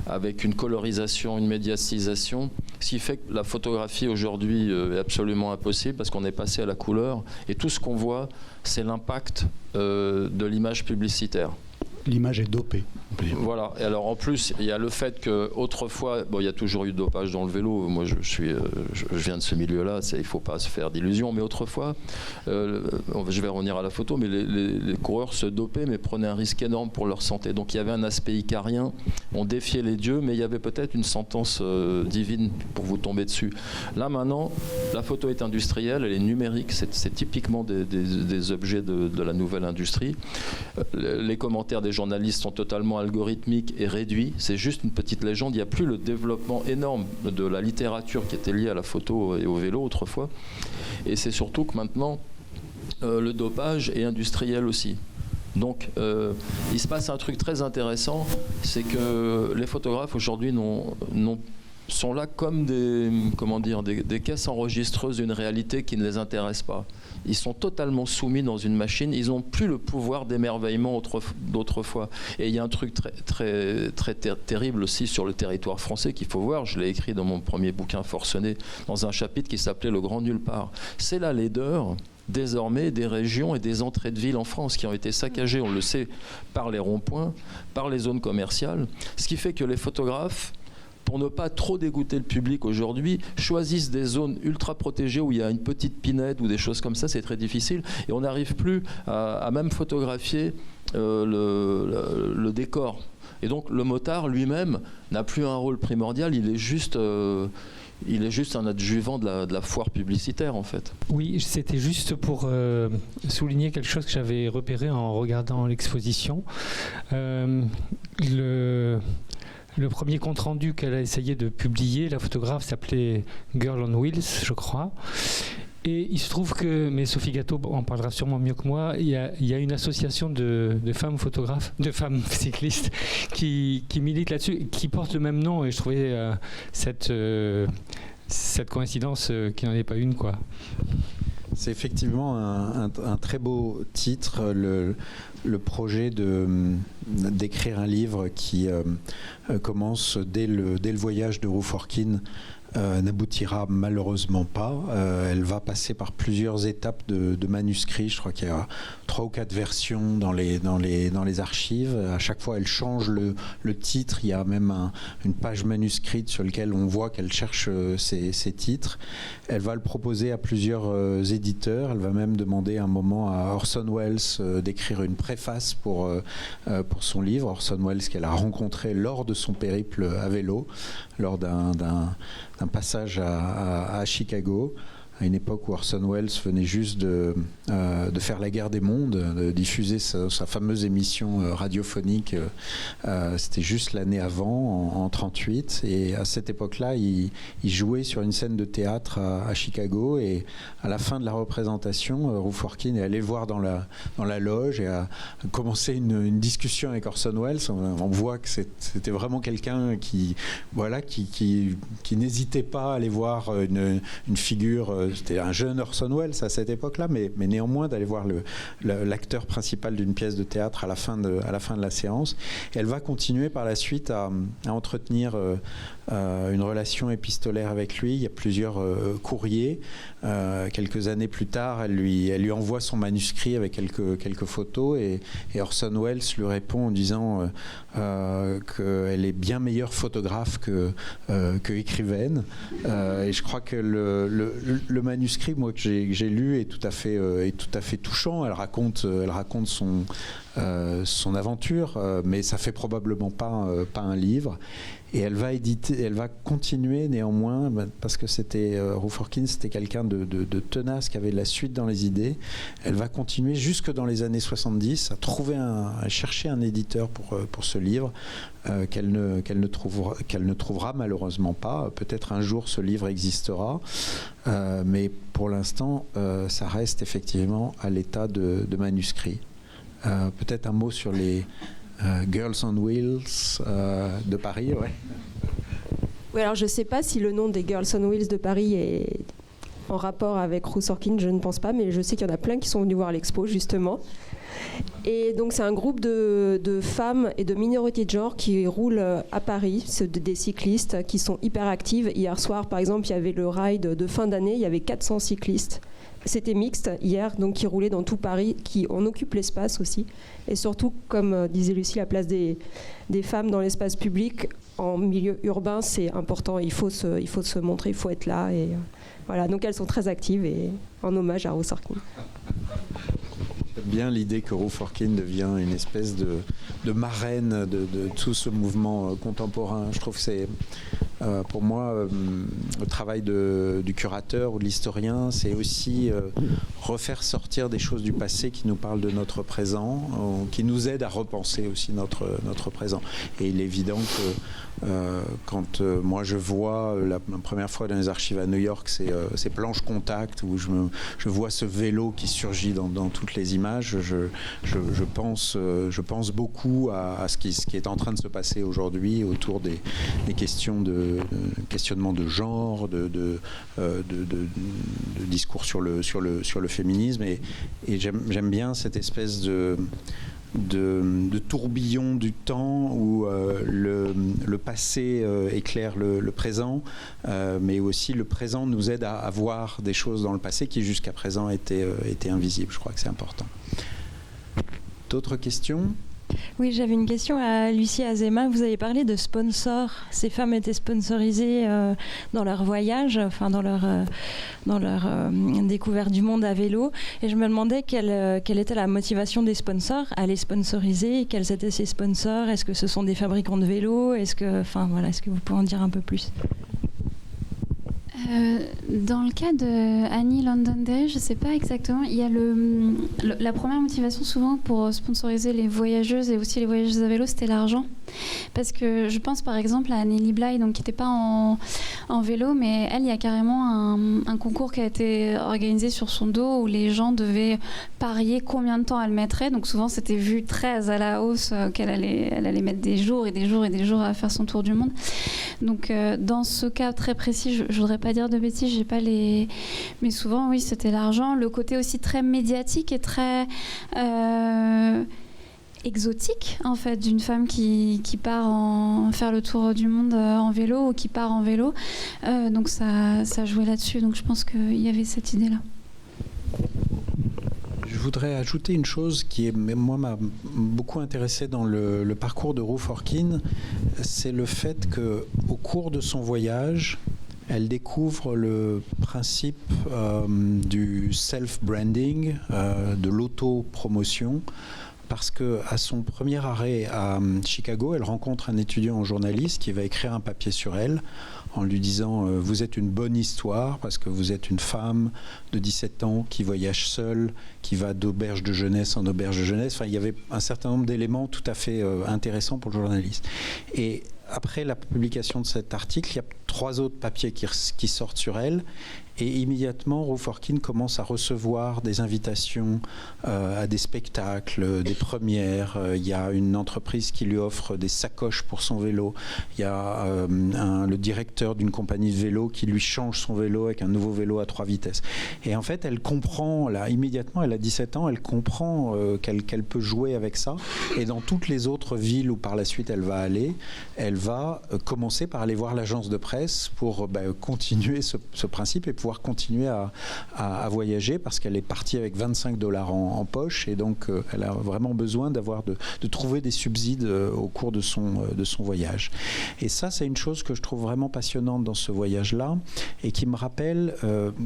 avec une colorisation, une médiatisation, ce qui fait que la photographie aujourd'hui est absolument impossible parce qu'on est passé à la couleur, et tout ce qu'on voit, c'est l'impact de l'image publicitaire. L'image est dopée. Voilà. Et alors en plus, il y a le fait que autrefois, il y a toujours eu de dopage dans le vélo. Moi, je viens de ce milieu-là. Il ne faut pas se faire d'illusions. Mais autrefois, je vais revenir à la photo, mais les coureurs se dopaient, mais prenaient un risque énorme pour leur santé. Donc il y avait un aspect icarien. On défiait les dieux, mais il y avait peut-être une sentence divine pour vous tomber dessus. Là maintenant, la photo est industrielle, elle est numérique. C'est typiquement des objets de la nouvelle industrie. Les commentaires des journalistes sont totalement algorithmiques et réduits. C'est juste une petite légende. Il n'y a plus le développement énorme de la littérature qui était liée à la photo et au vélo autrefois. Et c'est surtout que maintenant, le dopage est industriel aussi. Donc, il se passe un truc très intéressant, c'est que les photographes aujourd'hui sont là comme des caisses enregistreuses d'une réalité qui ne les intéresse pas. Ils sont totalement soumis dans une machine, ils n'ont plus le pouvoir d'émerveillement d'autrefois. Et il y a un truc très, très terrible aussi sur le territoire français qu'il faut voir. Je l'ai écrit dans mon premier bouquin Forcené, dans un chapitre qui s'appelait Le Grand Nulle Part. C'est la laideur désormais des régions et des entrées de ville en France qui ont été saccagées, on le sait, par les ronds-points, par les zones commerciales, ce qui fait que les photographes, pour ne pas trop dégoûter le public aujourd'hui, choisissent des zones ultra protégées où il y a une petite pinette ou des choses comme ça, c'est très difficile, et on n'arrive plus à même photographier le décor. Et donc le motard lui-même n'a plus un rôle primordial, il est juste un adjuvant de la foire publicitaire en fait. Oui, c'était juste pour souligner quelque chose que j'avais repéré en regardant l'exposition. Le premier compte-rendu qu'elle a essayé de publier, la photographe s'appelait Girl on Wheels, je crois. Et il se trouve que, mais Sophie Gatto en parlera sûrement mieux que moi, il y a une association de femmes photographes, de femmes cyclistes qui militent là-dessus, qui porte le même nom, et je trouvais cette coïncidence qui n'en est pas une, quoi. C'est effectivement un très beau titre, le projet d'écrire un livre qui commence dès le voyage de Rufforkin n'aboutira malheureusement pas. Elle va passer par plusieurs étapes de manuscrits. Je crois qu'il y a 3 ou 4 versions dans les archives. À chaque fois, elle change le titre. Il y a même une page manuscrite sur laquelle on voit qu'elle cherche ses titres. Elle va le proposer à plusieurs éditeurs. Elle va même demander un moment à Orson Welles d'écrire une préface pour son livre. Orson Welles qu'elle a rencontré lors de son périple à vélo, lors d'un passage à Chicago. à une époque où Orson Welles venait juste de faire La Guerre des Mondes, de diffuser sa fameuse émission radiophonique. C'était juste l'année avant, en 1938. Et à cette époque-là, il jouait sur une scène de théâtre à Chicago. Et à la fin de la représentation, Ruth Orkin est allé le voir dans la loge et a commencé une discussion avec Orson Welles. On voit que c'était vraiment quelqu'un qui n'hésitait pas à aller voir une figure. C'était un jeune Orson Welles à cette époque-là, mais néanmoins d'aller voir l'acteur principal d'une pièce de théâtre à la fin de la séance. Et elle va continuer par la suite à entretenir une relation épistolaire avec lui. Il y a plusieurs courriers. Quelques années plus tard, elle lui envoie son manuscrit avec quelques photos et Orson Welles lui répond en disant qu'elle est bien meilleure photographe que écrivaine. Et je crois que le manuscrit, moi, que j'ai lu est tout à fait touchant. Elle raconte son aventure, mais ça fait probablement pas un livre. Et elle va continuer néanmoins, parce que Ruth Orkin, c'était quelqu'un de tenace, qui avait la suite dans les idées. Elle va continuer jusque dans les années 70 à chercher un éditeur pour ce livre qu'elle ne trouvera malheureusement pas. Peut-être un jour ce livre existera, mais pour l'instant, ça reste effectivement à l'état de manuscrit. Peut-être un mot sur les Girls on Wheels de Paris, ouais. Oui, alors je ne sais pas si le nom des Girls on Wheels de Paris est en rapport avec Ruth Orkin, je ne pense pas, mais je sais qu'il y en a plein qui sont venus voir l'expo, justement. Et donc c'est un groupe de femmes et de minorités de genre qui roulent à Paris, des cyclistes qui sont hyper actives. Hier soir, par exemple, il y avait le ride de fin d'année, il y avait 400 cyclistes. C'était mixte hier, donc qui roulaient dans tout Paris, on occupe l'espace aussi. Et surtout, comme disait Lucie, la place des femmes dans l'espace public, en milieu urbain, c'est important. Il faut se montrer, il faut être là. Et voilà, donc elles sont très actives et en hommage à Ruth Orkin. J'aime bien l'idée que Ruth Orkin devient une espèce de marraine de tout ce mouvement contemporain. Je trouve que c'est... pour moi, le travail du curateur ou de l'historien, c'est aussi refaire sortir des choses du passé qui nous parlent de notre présent, qui nous aident à repenser aussi notre présent. Et il est évident que quand moi je vois la première fois dans les archives à New York ces planches contact où je vois ce vélo qui surgit dans toutes les images, je pense beaucoup à ce qui est en train de se passer aujourd'hui autour des questions de questionnement de genre, de discours sur le féminisme, et j'aime bien cette espèce de tourbillon du temps où le passé éclaire le présent, mais aussi le présent nous aide à voir des choses dans le passé qui jusqu'à présent étaient invisibles. Je crois que c'est important. D'autres questions ? Oui, j'avais une question à Lucie Azéma. Vous avez parlé de sponsors. Ces femmes étaient sponsorisées dans leur voyage, enfin dans leur découverte du monde à vélo. Et je me demandais quelle était la motivation des sponsors à les sponsoriser. Quels étaient ces sponsors ? Est-ce que ce sont des fabricants de vélos ? Est-ce que vous pouvez en dire un peu plus ? Dans le cas de Annie Londonderry, je ne sais pas exactement. Il y a la première motivation souvent pour sponsoriser les voyageuses et aussi les voyageuses à vélo, c'était l'argent. Parce que je pense par exemple à Nelly Bly, donc, qui n'était pas en vélo, mais elle, il y a carrément un concours qui a été organisé sur son dos où les gens devaient parier combien de temps elle mettrait. Donc souvent c'était vu très à la hausse qu'elle allait mettre des jours et des jours et des jours à faire son tour du monde. Donc dans ce cas très précis, je ne voudrais pas dire de bêtises, j'ai pas les... Mais souvent, oui, c'était l'argent. Le côté aussi très médiatique et très exotique, en fait, d'une femme qui part faire le tour du monde en vélo ou qui part en vélo. Donc ça jouait là-dessus. Donc je pense qu'il y avait cette idée-là. Je voudrais ajouter une chose qui, moi, m'a beaucoup intéressé dans le parcours de Ruth Orkin. C'est le fait qu'au cours de son voyage, elle découvre le principe du self-branding, de l'auto-promotion, parce qu'à son premier arrêt à Chicago, elle rencontre un étudiant en journalisme qui va écrire un papier sur elle en lui disant vous êtes une bonne histoire parce que vous êtes une femme de 17 ans qui voyage seule, qui va d'auberge de jeunesse en auberge de jeunesse. Enfin, il y avait un certain nombre d'éléments tout à fait intéressants pour le journaliste. Et après la publication de cet article, il y a 3 autres papiers qui sortent sur elle. Et immédiatement, Ruth Orkin commence à recevoir des invitations à des spectacles, des premières. Il y a une entreprise qui lui offre des sacoches pour son vélo. Il y a le directeur d'une compagnie de vélo qui lui change son vélo avec un nouveau vélo à 3 vitesses. Et en fait, elle comprend, là, immédiatement, elle a 17 ans, elle comprend qu'elle peut jouer avec ça. Et dans toutes les autres villes où par la suite elle va aller, elle va commencer par aller voir l'agence de presse pour continuer ce principe et pouvoir continuer à voyager parce qu'elle est partie avec $25 en poche et donc elle a vraiment besoin de trouver des subsides au cours de son voyage. Et ça, c'est une chose que je trouve vraiment passionnante dans ce voyage-là et qui me rappelle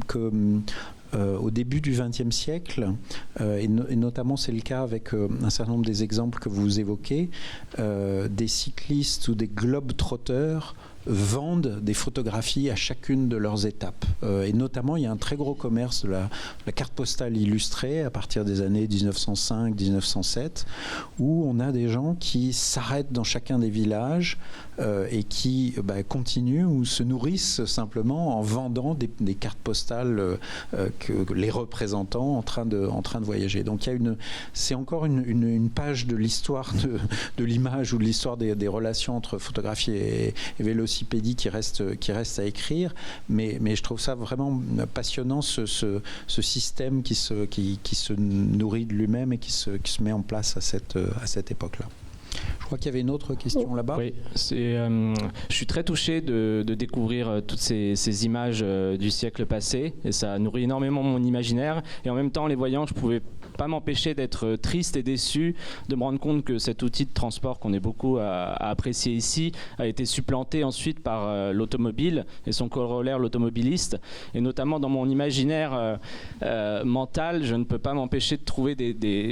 que au début du XXe siècle, et notamment c'est le cas avec un certain nombre des exemples que vous évoquez, des cyclistes ou des globe-trotteurs vendent des photographies à chacune de leurs étapes. Et notamment, il y a un très gros commerce de la carte postale illustrée à partir des années 1905-1907, où on a des gens qui s'arrêtent dans chacun des villages et qui continuent ou se nourrissent simplement en vendant des cartes postales que les représentants en train de voyager. Donc c'est encore une page de l'histoire de l'image ou de l'histoire des relations entre photographie et vélocipédie qui reste à écrire, mais je trouve ça vraiment passionnant ce système qui se nourrit de lui-même et qui se met en place à cette époque-là. Je crois qu'il y avait une autre question là-bas. Oui, je suis très touché de découvrir toutes ces images du siècle passé et ça nourrit énormément mon imaginaire et en même temps, les voyant, je pouvais pas m'empêcher d'être triste et déçu de me rendre compte que cet outil de transport qu'on est beaucoup à apprécier ici a été supplanté ensuite par l'automobile et son corollaire, l'automobiliste. Et notamment dans mon imaginaire mental, je ne peux pas m'empêcher de trouver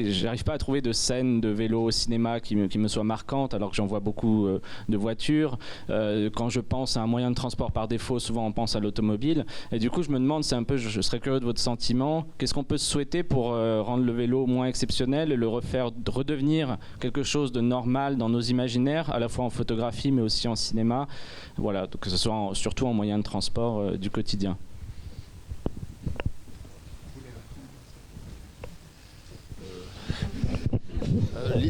j'arrive pas à trouver de scènes de vélo au cinéma qui me soient marquantes alors que j'en vois beaucoup de voitures. Quand je pense à un moyen de transport par défaut, souvent on pense à l'automobile. Et du coup, je me demande, je serais curieux de votre sentiment, qu'est-ce qu'on peut se souhaiter pour rendre le vélo moins exceptionnel et le redevenir quelque chose de normal dans nos imaginaires, à la fois en photographie mais aussi en cinéma, voilà, que ce soit surtout en moyen de transport du quotidien.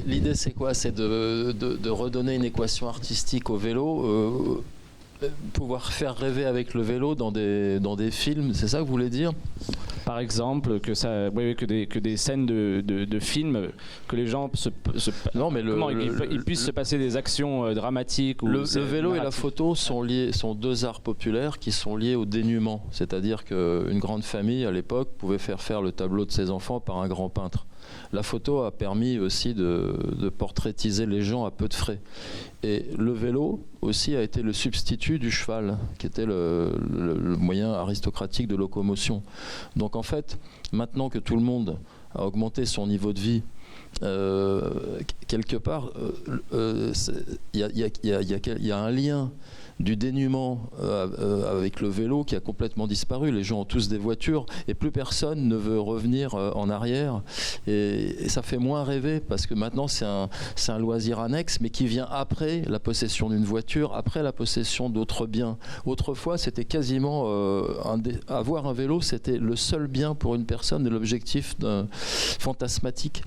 L'idée, c'est quoi? C'est de redonner une équation artistique au vélo, pouvoir faire rêver avec le vélo dans des films, c'est ça que vous voulez dire? Par exemple, que des scènes de films, que les gens ils puissent se passer des actions dramatiques. Le vélo et la photo sont 2 arts populaires qui sont liés au dénuement. C'est-à-dire qu'une grande famille, à l'époque, pouvait faire le tableau de ses enfants par un grand peintre. La photo a permis aussi de portraitiser les gens à peu de frais. Et le vélo aussi a été le substitut du cheval, qui était le moyen aristocratique de locomotion. Donc en fait, maintenant que tout le monde a augmenté son niveau de vie, quelque part, il y a un lien du dénuement avec le vélo qui a complètement disparu. Les gens ont tous des voitures et plus personne ne veut revenir en arrière et ça fait moins rêver parce que maintenant c'est un loisir annexe mais qui vient après la possession d'une voiture, après la possession d'autres biens. Autrefois c'était quasiment avoir un vélo, c'était le seul bien pour une personne et l'objectif fantasmatique.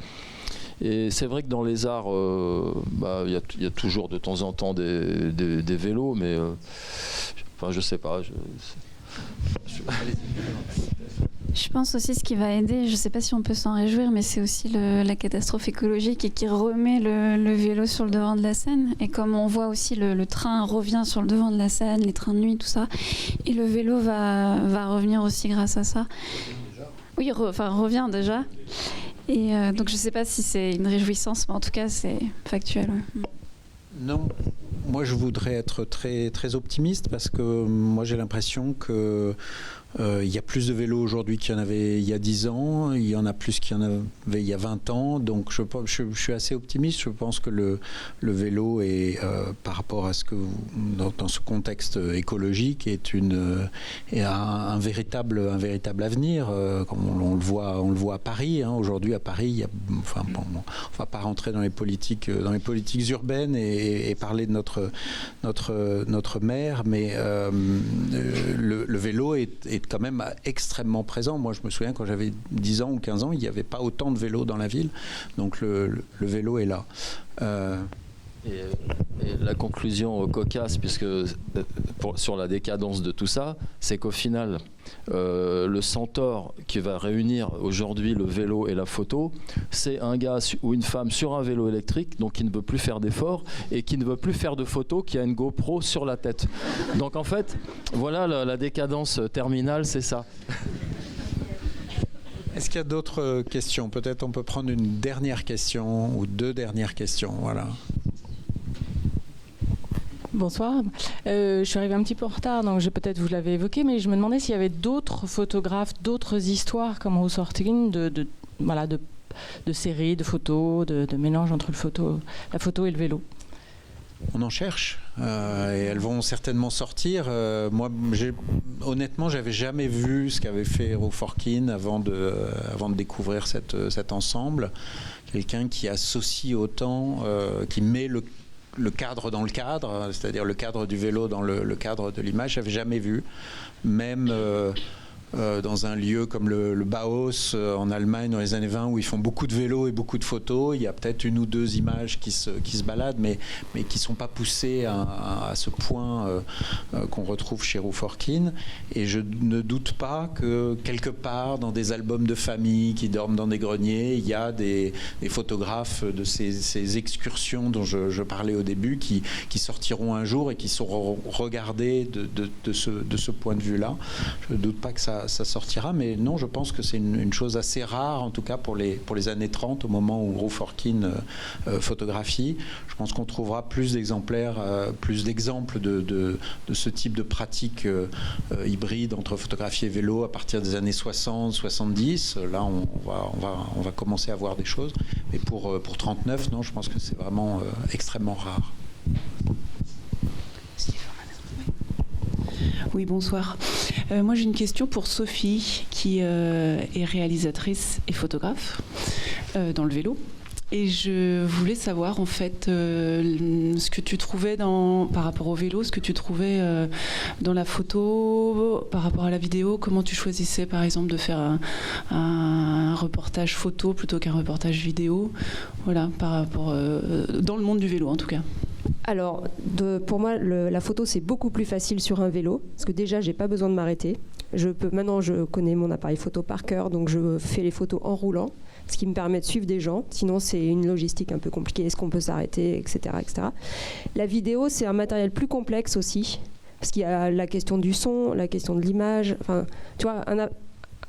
Et c'est vrai que dans les arts, il y a toujours de temps en temps des vélos, mais je sais pas. Je pense aussi ce qui va aider, je ne sais pas si on peut s'en réjouir, mais c'est aussi la catastrophe écologique et qui remet le vélo sur le devant de la scène. Et comme on voit aussi le train revient sur le devant de la scène, les trains de nuit, tout ça, et le vélo va revenir aussi grâce à ça. Oui, revient déjà. Et donc je ne sais pas si c'est une réjouissance, mais en tout cas c'est factuel. Ouais. Non, moi je voudrais être très, très optimiste parce que moi j'ai l'impression que Il y a plus de vélos aujourd'hui qu'il y en avait il y a 10 ans, il y en a plus qu'il y en avait il y a 20 ans, donc je suis assez optimiste. Je pense que le vélo est, par rapport à ce que dans ce contexte écologique, est un véritable avenir. Comme on le voit à Paris. Aujourd'hui, à Paris, il y a, on ne va pas rentrer dans les politiques urbaines et parler de notre maire, mais le vélo est quand même extrêmement présent. Moi, je me souviens, quand j'avais 10 ans ou 15 ans, il n'y avait pas autant de vélos dans la ville. Donc le vélo est là. Et la conclusion cocasse, puisque sur la décadence de tout ça, c'est qu'au final, le centaure qui va réunir aujourd'hui le vélo et la photo, c'est un gars ou une femme sur un vélo électrique, donc qui ne veut plus faire d'efforts et qui ne veut plus faire de photos, qui a une GoPro sur la tête. Donc en fait, voilà la décadence terminale, c'est ça. Est-ce qu'il y a d'autres questions? Peut-être on peut prendre une dernière question ou 2 dernières questions. Voilà. Bonsoir. Je suis arrivée un petit peu en retard, donc peut-être vous l'avez évoqué, mais je me demandais s'il y avait d'autres photographes, d'autres histoires comme Ruth Orkin, de séries, de photos, de mélange entre la photo et le vélo. On en cherche et elles vont certainement sortir. Moi, honnêtement, j'avais jamais vu ce qu'avait fait Ruth Orkin avant de découvrir cet ensemble. Quelqu'un qui associe autant, qui met le cadre dans le cadre, c'est-à-dire le cadre du vélo dans le cadre de l'image. J'avais jamais vu, même dans un lieu comme le Bauhaus en Allemagne dans les années 20, où ils font beaucoup de vélos et beaucoup de photos. Il y a peut-être 1 ou 2 images qui se baladent, mais qui ne sont pas poussées à ce point qu'on retrouve chez Ruth Orkin. Et je ne doute pas que quelque part dans des albums de famille qui dorment dans des greniers, il y a des photographes de ces excursions dont je parlais au début qui sortiront un jour et qui seront regardés de ce point de vue-là. Je ne doute pas que ça sortira, mais non, je pense que c'est une chose assez rare, en tout cas pour les années 30, au moment où Ruth Orkin photographie. Je pense qu'on trouvera plus d'exemplaires, plus d'exemples de ce type de pratique hybride entre photographie et vélo à partir des années 60, 70. Là, on va commencer à voir des choses. Mais pour 39, non, je pense que c'est vraiment extrêmement rare. Oui, bonsoir. Moi, j'ai une question pour Sophie, qui est réalisatrice et photographe dans le vélo. Et je voulais savoir, en fait, ce que tu trouvais par rapport au vélo, ce que tu trouvais dans la photo, par rapport à la vidéo, comment tu choisissais, par exemple, de faire un reportage photo plutôt qu'un reportage vidéo, voilà, par rapport dans le monde du vélo, en tout cas. Alors, pour moi, la photo, c'est beaucoup plus facile sur un vélo, parce que déjà, j'ai pas besoin de m'arrêter. Maintenant, je connais mon appareil photo par cœur, donc je fais les photos en roulant, ce qui me permet de suivre des gens. Sinon, c'est une logistique un peu compliquée. Est-ce qu'on peut s'arrêter, etc., etc. La vidéo, c'est un matériel plus complexe aussi, parce qu'il y a la question du son, la question de l'image. Enfin, tu vois,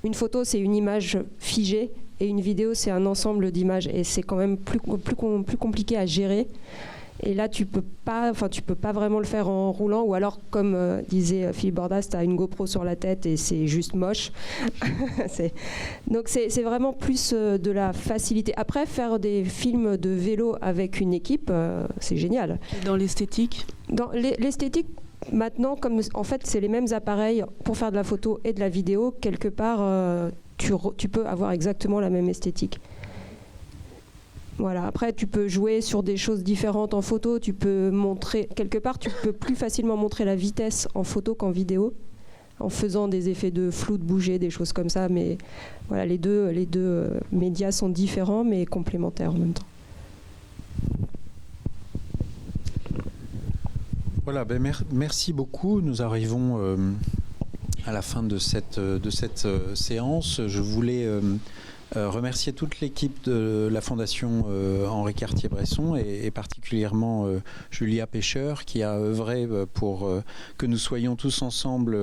une photo, c'est une image figée, et une vidéo, c'est un ensemble d'images, et c'est quand même plus compliqué à gérer. Et là, tu peux pas vraiment le faire en roulant, ou alors, comme disait Philippe Bordas, tu as une GoPro sur la tête et c'est juste moche. Donc c'est vraiment plus de la facilité. Après, faire des films de vélo avec une équipe, c'est génial. Dans l'esthétique ? Dans l'esthétique, maintenant, comme en fait c'est les mêmes appareils pour faire de la photo et de la vidéo, quelque part, tu peux avoir exactement la même esthétique. Voilà. Après, tu peux jouer sur des choses différentes en photo. Tu peux montrer, quelque part, tu peux plus facilement montrer la vitesse en photo qu'en vidéo, en faisant des effets de flou, de bouger, des choses comme ça. Mais voilà, les deux médias sont différents, mais complémentaires en même temps. Voilà, merci beaucoup. Nous arrivons à la fin de cette séance. Je voulais remercier toute l'équipe de la Fondation Henri Cartier-Bresson et particulièrement particulièrement Julia Pêcheur, qui a œuvré pour que nous soyons tous ensemble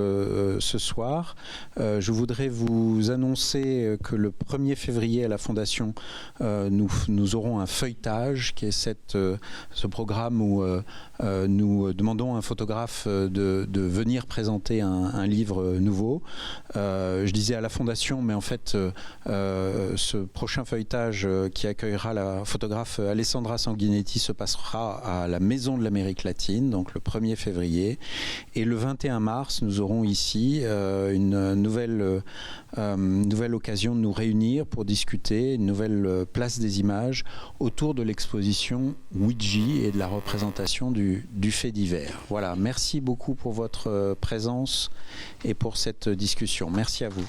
ce soir. Je voudrais vous annoncer que le 1er février à la Fondation, nous aurons un feuilletage, qui est ce programme où nous demandons à un photographe de venir présenter un livre nouveau. Je disais à la Fondation, mais en fait, ce prochain feuilletage qui accueillera la photographe Alessandra Sanguinetti se passera à la Maison de l'Amérique latine, donc le 1er février. Et le 21 mars, nous aurons ici une nouvelle occasion de nous réunir pour discuter, une nouvelle place des images autour de l'exposition Ouija et de la représentation du fait divers. Voilà, merci beaucoup pour votre présence et pour cette discussion. Merci à vous.